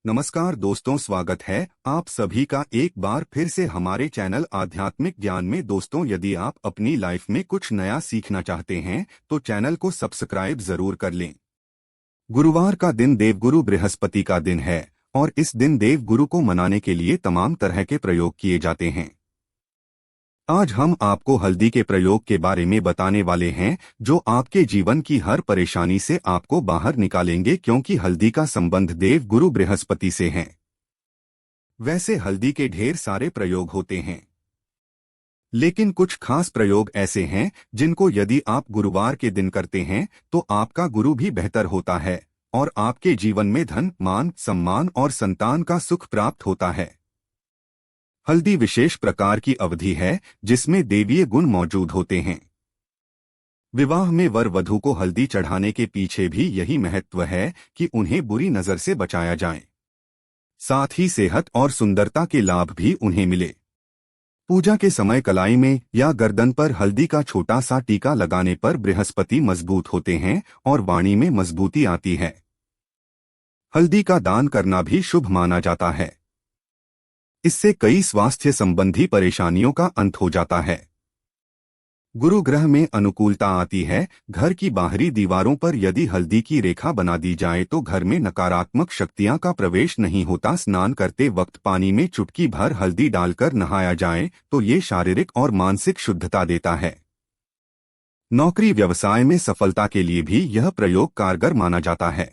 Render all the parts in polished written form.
नमस्कार दोस्तों, स्वागत है आप सभी का एक बार फिर से हमारे चैनल आध्यात्मिक ज्ञान में। दोस्तों, यदि आप अपनी लाइफ में कुछ नया सीखना चाहते हैं तो चैनल को सब्सक्राइब जरूर कर लें। गुरुवार का दिन देवगुरु बृहस्पति का दिन है और इस दिन देवगुरु को मनाने के लिए तमाम तरह के प्रयोग किए जाते हैं। आज हम आपको हल्दी के प्रयोग के बारे में बताने वाले हैं जो आपके जीवन की हर परेशानी से आपको बाहर निकालेंगे, क्योंकि हल्दी का संबंध देव गुरु बृहस्पति से है। वैसे हल्दी के ढेर सारे प्रयोग होते हैं, लेकिन कुछ खास प्रयोग ऐसे हैं जिनको यदि आप गुरुवार के दिन करते हैं तो आपका गुरु भी बेहतर होता है और आपके जीवन में धन, मान, सम्मान और संतान का सुख प्राप्त होता है। हल्दी विशेष प्रकार की अवधि है जिसमें देवीय गुण मौजूद होते हैं। विवाह में वर वधू को हल्दी चढ़ाने के पीछे भी यही महत्व है कि उन्हें बुरी नजर से बचाया जाए, साथ ही सेहत और सुंदरता के लाभ भी उन्हें मिले। पूजा के समय कलाई में या गर्दन पर हल्दी का छोटा सा टीका लगाने पर बृहस्पति मजबूत होते हैं और वाणी में मजबूती आती है। हल्दी का दान करना भी शुभ माना जाता है। इससे कई स्वास्थ्य संबंधी परेशानियों का अंत हो जाता है। गुरु ग्रह में अनुकूलता आती है। घर की बाहरी दीवारों पर यदि हल्दी की रेखा बना दी जाए तो घर में नकारात्मक शक्तियां का प्रवेश नहीं होता। स्नान करते वक्त पानी में चुटकी भर हल्दी डालकर नहाया जाए तो ये शारीरिक और मानसिक शुद्धता देता है। नौकरी व्यवसाय में सफलता के लिए भी यह प्रयोग कारगर माना जाता है।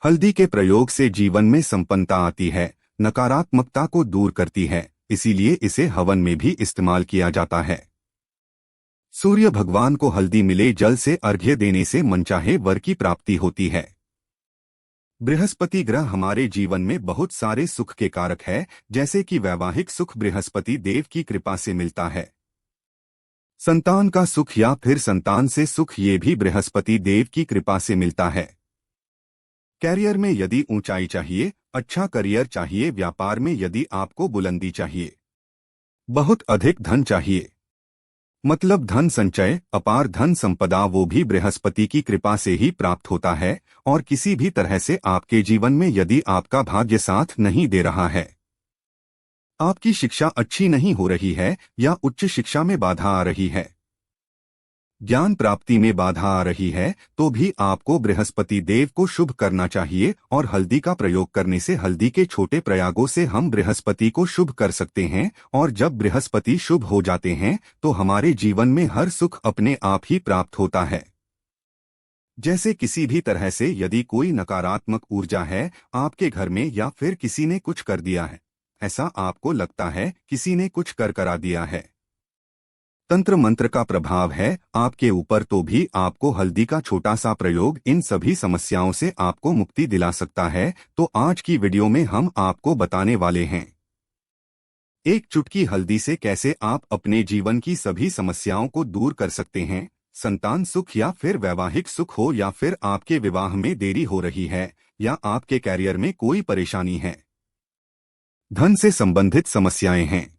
हल्दी के प्रयोग से जीवन में संपन्नता आती है, नकारात्मकता को दूर करती है, इसीलिए इसे हवन में भी इस्तेमाल किया जाता है। सूर्य भगवान को हल्दी मिले जल से अर्घ्य देने से मनचाहे वर की प्राप्ति होती है। बृहस्पति ग्रह हमारे जीवन में बहुत सारे सुख के कारक है, जैसे कि वैवाहिक सुख बृहस्पति देव की कृपा से मिलता है। संतान का सुख या फिर संतान से सुख ये भी बृहस्पति देव की कृपा से मिलता है। कैरियर में यदि ऊंचाई चाहिए, अच्छा करियर चाहिए, व्यापार में यदि आपको बुलंदी चाहिए, बहुत अधिक धन चाहिए, मतलब धन संचय, अपार धन संपदा, वो भी बृहस्पति की कृपा से ही प्राप्त होता है। और किसी भी तरह से आपके जीवन में यदि आपका भाग्य साथ नहीं दे रहा है, आपकी शिक्षा अच्छी नहीं हो रही है या उच्च शिक्षा में बाधा आ रही है, ज्ञान प्राप्ति में बाधा आ रही है, तो भी आपको बृहस्पति देव को शुभ करना चाहिए। और हल्दी का प्रयोग करने से, हल्दी के छोटे प्रयोगों से हम बृहस्पति को शुभ कर सकते हैं। और जब बृहस्पति शुभ हो जाते हैं तो हमारे जीवन में हर सुख अपने आप ही प्राप्त होता है। जैसे किसी भी तरह से यदि कोई नकारात्मक ऊर्जा है आपके घर में या फिर किसी ने कुछ कर दिया है, ऐसा आपको लगता है किसी ने कुछ कर करा दिया है, तंत्र मंत्र का प्रभाव है आपके ऊपर, तो भी आपको हल्दी का छोटा सा प्रयोग इन सभी समस्याओं से आपको मुक्ति दिला सकता है। तो आज की वीडियो में हम आपको बताने वाले हैं एक चुटकी हल्दी से कैसे आप अपने जीवन की सभी समस्याओं को दूर कर सकते हैं। संतान सुख या फिर वैवाहिक सुख हो, या फिर आपके विवाह में देरी हो रही है, या आपके कैरियर में कोई परेशानी है, धन से संबंधित समस्याएं हैं,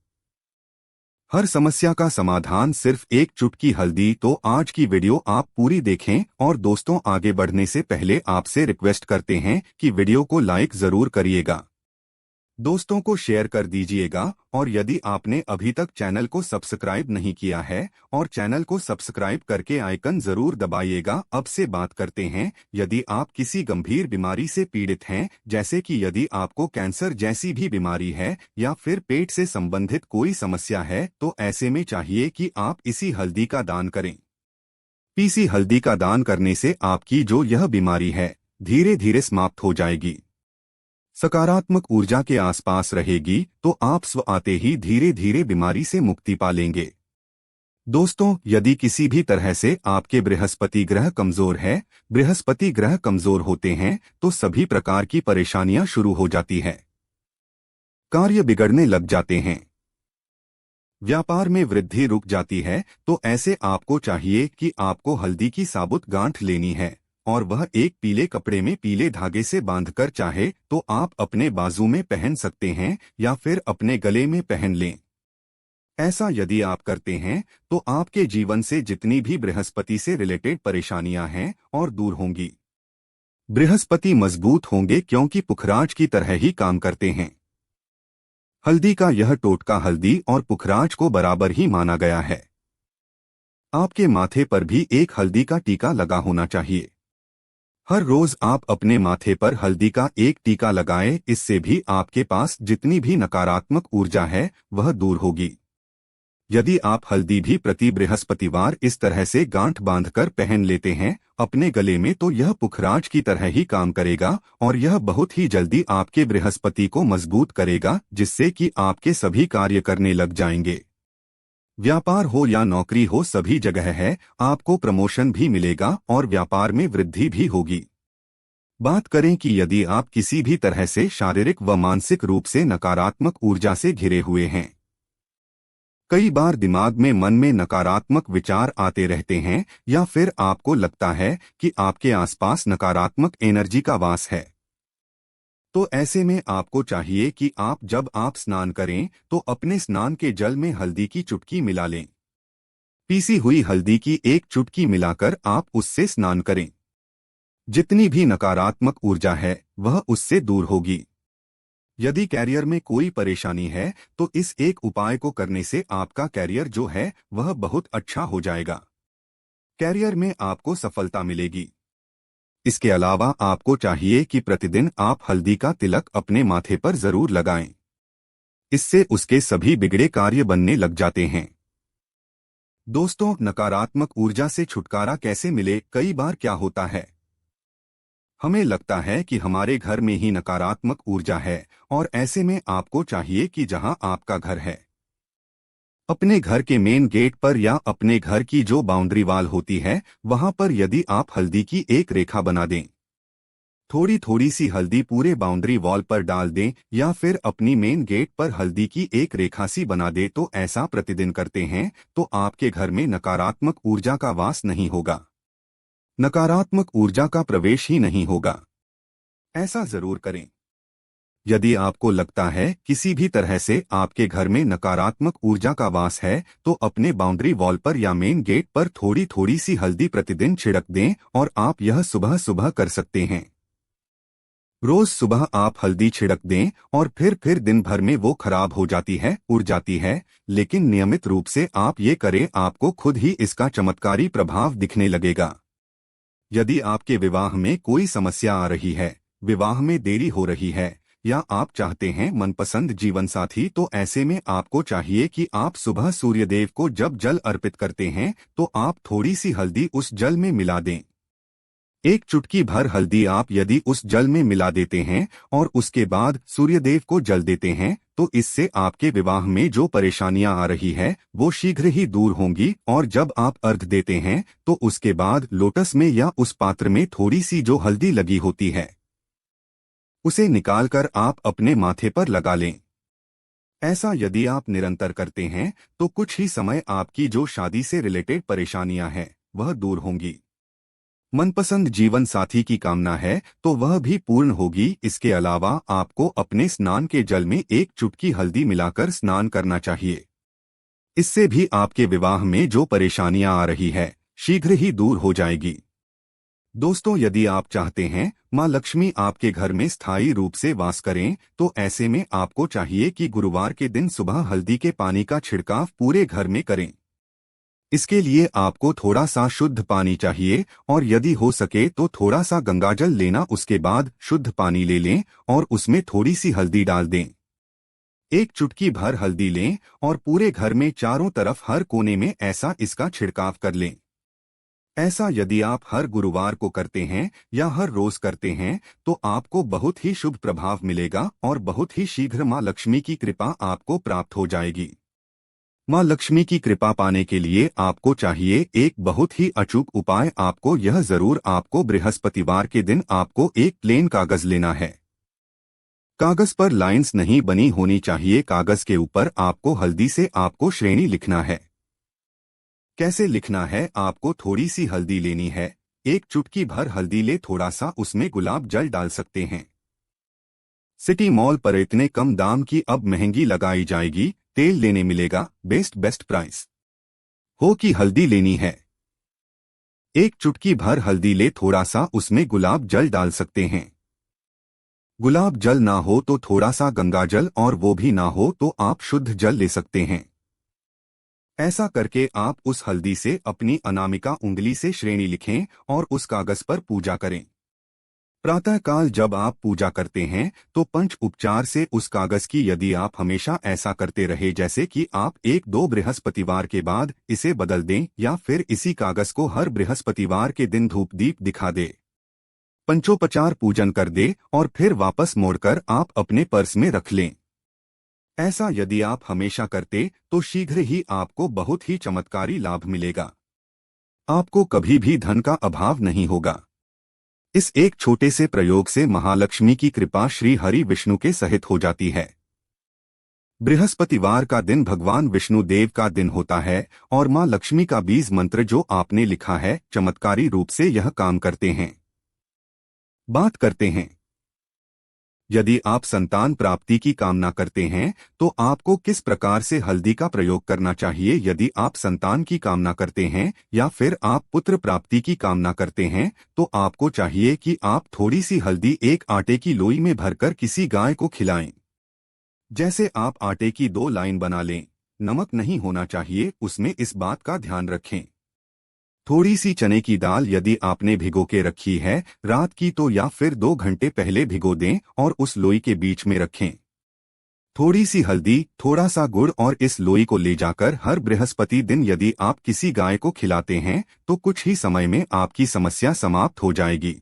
हर समस्या का समाधान सिर्फ एक चुटकी हल्दी। तो आज की वीडियो आप पूरी देखें। और दोस्तों, आगे बढ़ने से पहले आपसे रिक्वेस्ट करते हैं कि वीडियो को लाइक जरूर करिएगा, दोस्तों को शेयर कर दीजिएगा। और यदि आपने अभी तक चैनल को सब्सक्राइब नहीं किया है और चैनल को सब्सक्राइब करके आइकन जरूर दबाइएगा। अब से बात करते हैं, यदि आप किसी गंभीर बीमारी से पीड़ित हैं, जैसे कि यदि आपको कैंसर जैसी भी बीमारी है या फिर पेट से संबंधित कोई समस्या है, तो ऐसे में चाहिए कि आप इसी हल्दी का दान करें। पीसी हल्दी का दान करने से आपकी जो यह बीमारी है धीरे धीरे समाप्त हो जाएगी, सकारात्मक ऊर्जा के आसपास रहेगी, तो आप स्व आते ही धीरे धीरे बीमारी से मुक्ति पा लेंगे। दोस्तों, यदि किसी भी तरह से आपके बृहस्पति ग्रह कमजोर है, बृहस्पति ग्रह कमजोर होते हैं तो सभी प्रकार की परेशानियां शुरू हो जाती है, कार्य बिगड़ने लग जाते हैं, व्यापार में वृद्धि रुक जाती है। तो ऐसे आपको चाहिए कि आपको हल्दी की साबुत गांठ लेनी है और वह एक पीले कपड़े में पीले धागे से बांधकर चाहे तो आप अपने बाजू में पहन सकते हैं या फिर अपने गले में पहन लें। ऐसा यदि आप करते हैं तो आपके जीवन से जितनी भी बृहस्पति से रिलेटेड परेशानियां हैं और दूर होंगी। बृहस्पति मजबूत होंगे क्योंकि पुखराज की तरह ही काम करते हैं। हल्दी का यह टोटका हल्दी और पुखराज को बराबर ही माना गया है। आपके माथे पर भी एक हल्दी का टीका लगा होना चाहिए। हर रोज आप अपने माथे पर हल्दी का एक टीका लगाएं, इससे भी आपके पास जितनी भी नकारात्मक ऊर्जा है वह दूर होगी। यदि आप हल्दी भी प्रति बृहस्पतिवार इस तरह से गांठ बांधकर पहन लेते हैं अपने गले में, तो यह पुखराज की तरह ही काम करेगा और यह बहुत ही जल्दी आपके बृहस्पति को मजबूत करेगा, जिससे कि आपके सभी कार्य करने लग जाएंगे। व्यापार हो या नौकरी हो, सभी जगह है आपको प्रमोशन भी मिलेगा और व्यापार में वृद्धि भी होगी। बात करें कि यदि आप किसी भी तरह से शारीरिक व मानसिक रूप से नकारात्मक ऊर्जा से घिरे हुए हैं, कई बार दिमाग में मन में नकारात्मक विचार आते रहते हैं या फिर आपको लगता है कि आपके आसपास नकारात्मक एनर्जी का वास है, तो ऐसे में आपको चाहिए कि जब आप स्नान करें तो अपने स्नान के जल में हल्दी की चुटकी मिला लें। पीसी हुई हल्दी की एक चुटकी मिलाकर आप उससे स्नान करें। जितनी भी नकारात्मक ऊर्जा है वह उससे दूर होगी। यदि कैरियर में कोई परेशानी है तो इस एक उपाय को करने से आपका कैरियर जो है वह बहुत अच्छा हो जाएगा। कैरियर में आपको सफलता मिलेगी। इसके अलावा आपको चाहिए कि प्रतिदिन आप हल्दी का तिलक अपने माथे पर जरूर लगाएं। इससे उसके सभी बिगड़े कार्य बनने लग जाते हैं। दोस्तों, नकारात्मक ऊर्जा से छुटकारा कैसे मिले? कई बार क्या होता है, हमें लगता है कि हमारे घर में ही नकारात्मक ऊर्जा है और ऐसे में आपको चाहिए कि जहां आपका घर है, अपने घर के मेन गेट पर या अपने घर की जो बाउंड्री वाल होती है वहां पर यदि आप हल्दी की एक रेखा बना दें, थोड़ी थोड़ी सी हल्दी पूरे बाउंड्री वॉल पर डाल दें या फिर अपनी मेन गेट पर हल्दी की एक रेखा सी बना दे, तो ऐसा प्रतिदिन करते हैं तो आपके घर में नकारात्मक ऊर्जा का वास नहीं होगा, नकारात्मक ऊर्जा का प्रवेश ही नहीं होगा। ऐसा जरूर करें। यदि आपको लगता है किसी भी तरह से आपके घर में नकारात्मक ऊर्जा का वास है, तो अपने बाउंड्री वॉल पर या मेन गेट पर थोड़ी थोड़ी सी हल्दी प्रतिदिन छिड़क दें और आप यह सुबह सुबह कर सकते हैं। रोज सुबह आप हल्दी छिड़क दें और फिर दिन भर में वो खराब हो जाती है, उड़ जाती है, लेकिन नियमित रूप से आप ये करें, आपको खुद ही इसका चमत्कारी प्रभाव दिखने लगेगा। यदि आपके विवाह में कोई समस्या आ रही है, विवाह में देरी हो रही है या आप चाहते हैं मनपसंद जीवन साथी, तो ऐसे में आपको चाहिए कि आप सुबह सूर्यदेव को जब जल अर्पित करते हैं तो आप थोड़ी सी हल्दी उस जल में मिला दें। एक चुटकी भर हल्दी आप यदि उस जल में मिला देते हैं और उसके बाद सूर्यदेव को जल देते हैं, तो इससे आपके विवाह में जो परेशानियां आ रही है वो शीघ्र ही दूर होंगी। और जब आप अर्घ देते हैं तो उसके बाद लोटस में या उस पात्र में थोड़ी सी जो हल्दी लगी होती है उसे निकालकर आप अपने माथे पर लगा लें। ऐसा यदि आप निरंतर करते हैं तो कुछ ही समय आपकी जो शादी से रिलेटेड परेशानियां हैं वह दूर होंगी। मनपसंद जीवन साथी की कामना है तो वह भी पूर्ण होगी। इसके अलावा आपको अपने स्नान के जल में एक चुटकी हल्दी मिलाकर स्नान करना चाहिए। इससे भी आपके विवाह में जो परेशानियां आ रही है शीघ्र ही दूर हो जाएगी। दोस्तों, यदि आप चाहते हैं मां लक्ष्मी आपके घर में स्थायी रूप से वास करें, तो ऐसे में आपको चाहिए कि गुरुवार के दिन सुबह हल्दी के पानी का छिड़काव पूरे घर में करें। इसके लिए आपको थोड़ा सा शुद्ध पानी चाहिए और यदि हो सके तो थोड़ा सा गंगाजल लेना, उसके बाद शुद्ध पानी ले लें और उसमें थोड़ी सी हल्दी डाल दें। एक चुटकी भर हल्दी लें और पूरे घर में चारों तरफ हर कोने में ऐसा इसका छिड़काव कर लें। ऐसा यदि आप हर गुरुवार को करते हैं या हर रोज करते हैं तो आपको बहुत ही शुभ प्रभाव मिलेगा और बहुत ही शीघ्र मां लक्ष्मी की कृपा आपको प्राप्त हो जाएगी। मां लक्ष्मी की कृपा पाने के लिए आपको चाहिए एक बहुत ही अचूक उपाय। आपको यह जरूर आपको बृहस्पतिवार के दिन आपको एक प्लेन कागज लेना है। कागज पर लाइंस नहीं बनी होनी चाहिए। कागज के ऊपर आपको हल्दी से आपको श्रेणी लिखना है। कैसे लिखना है? आपको थोड़ी सी हल्दी लेनी है, एक चुटकी भर हल्दी ले, थोड़ा सा उसमें गुलाब जल डाल सकते हैं। सिटी मॉल पर इतने कम दाम की अब महंगी लगाई जाएगी, तेल लेने मिलेगा बेस्ट प्राइस हो कि हल्दी लेनी है। एक चुटकी भर हल्दी ले, थोड़ा सा उसमें गुलाब जल डाल सकते हैं। गुलाब जल ना हो तो थोड़ा सा गंगा जल, और वो भी ना हो तो आप शुद्ध जल ले सकते हैं। ऐसा करके आप उस हल्दी से अपनी अनामिका उंगली से श्रेणी लिखें और उस कागज पर पूजा करें। प्रातःकाल जब आप पूजा करते हैं तो पंच उपचार से उस कागज की, यदि आप हमेशा ऐसा करते रहे जैसे कि आप 1-2 बृहस्पतिवार के बाद इसे बदल दें, या फिर इसी कागज को हर बृहस्पतिवार के दिन धूप दीप दिखा दे, पंचोपचार पूजन कर दे और फिर वापस मोड़कर आप अपने पर्स में रख लें। ऐसा यदि आप हमेशा करते तो शीघ्र ही आपको बहुत ही चमत्कारी लाभ मिलेगा। आपको कभी भी धन का अभाव नहीं होगा। इस एक छोटे से प्रयोग से महालक्ष्मी की कृपा श्री हरि विष्णु के सहित हो जाती है। बृहस्पतिवार का दिन भगवान विष्णु देव का दिन होता है और मां लक्ष्मी का बीज मंत्र जो आपने लिखा है, चमत्कारी रूप से यह काम करते हैं। बात करते हैं, यदि आप संतान प्राप्ति की कामना करते हैं तो आपको किस प्रकार से हल्दी का प्रयोग करना चाहिए। यदि आप संतान की कामना करते हैं या फिर आप पुत्र प्राप्ति की कामना करते हैं तो आपको चाहिए कि आप थोड़ी सी हल्दी एक आटे की लोई में भरकर किसी गाय को खिलाएं। जैसे आप आटे की 2 लाइन बना लें, नमक नहीं होना चाहिए, उसमें इस बात का ध्यान रखें। थोड़ी सी चने की दाल यदि आपने भिगो के रखी है रात की तो या फिर 2 घंटे पहले भिगो दें और उस लोई के बीच में रखें। थोड़ी सी हल्दी, थोड़ा सा गुड़ और इस लोई को ले जाकर हर बृहस्पति दिन यदि आप किसी गाय को खिलाते हैं तो कुछ ही समय में आपकी समस्या समाप्त हो जाएगी।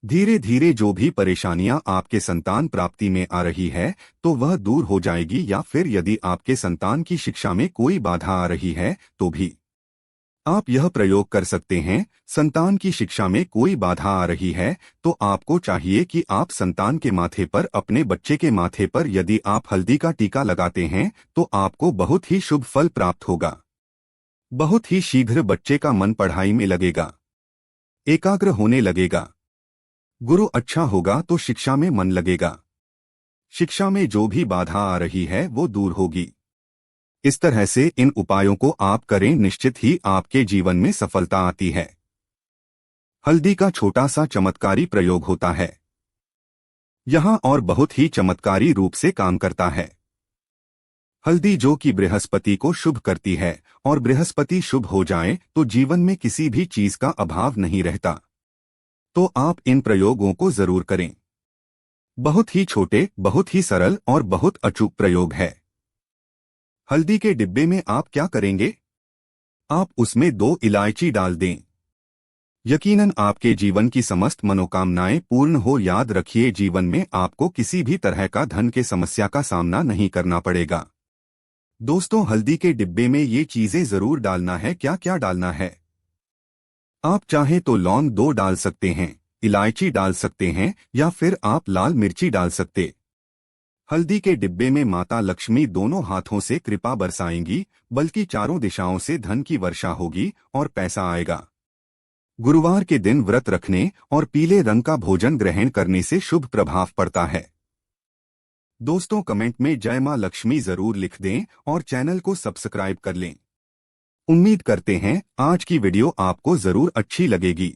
धीरे धीरे जो भी परेशानियां आपके संतान प्राप्ति में आ रही है तो वह दूर हो जाएगी, या फिर यदि आपके संतान की शिक्षा में कोई बाधा आ रही है तो भी आप यह प्रयोग कर सकते हैं। संतान की शिक्षा में कोई बाधा आ रही है तो आपको चाहिए कि आप संतान के माथे पर, अपने बच्चे के माथे पर यदि आप हल्दी का टीका लगाते हैं तो आपको बहुत ही शुभ फल प्राप्त होगा। बहुत ही शीघ्र बच्चे का मन पढ़ाई में लगेगा, एकाग्र होने लगेगा। गुरु अच्छा होगा तो शिक्षा में मन लगेगा। शिक्षा में जो भी बाधा आ रही है वो दूर होगी। इस तरह से इन उपायों को आप करें, निश्चित ही आपके जीवन में सफलता आती है। हल्दी का छोटा सा चमत्कारी प्रयोग होता है यहाँ और बहुत ही चमत्कारी रूप से काम करता है। हल्दी जो कि बृहस्पति को शुभ करती है, और बृहस्पति शुभ हो जाए तो जीवन में किसी भी चीज का अभाव नहीं रहता। तो आप इन प्रयोगों को जरूर करें। बहुत ही छोटे, बहुत ही सरल और बहुत अचूक प्रयोग है। हल्दी के डिब्बे में आप क्या करेंगे, आप उसमें 2 इलायची डाल दें। यकीनन आपके जीवन की समस्त मनोकामनाएं पूर्ण हो। याद रखिए, जीवन में आपको किसी भी तरह का धन के समस्या का सामना नहीं करना पड़ेगा। दोस्तों, हल्दी के डिब्बे में ये चीजें जरूर डालना है। क्या क्या डालना है, आप चाहें तो लौंग 2 डाल सकते हैं, इलायची डाल सकते हैं, या फिर आप लाल मिर्ची डाल सकते। हल्दी के डिब्बे में माता लक्ष्मी दोनों हाथों से कृपा बरसाएंगी, बल्कि चारों दिशाओं से धन की वर्षा होगी और पैसा आएगा। गुरुवार के दिन व्रत रखने और पीले रंग का भोजन ग्रहण करने से शुभ प्रभाव पड़ता है। दोस्तों, कमेंट में जय मां लक्ष्मी जरूर लिख दें और चैनल को सब्सक्राइब कर लें। उम्मीद करते हैं आज की वीडियो आपको जरूर अच्छी लगेगी।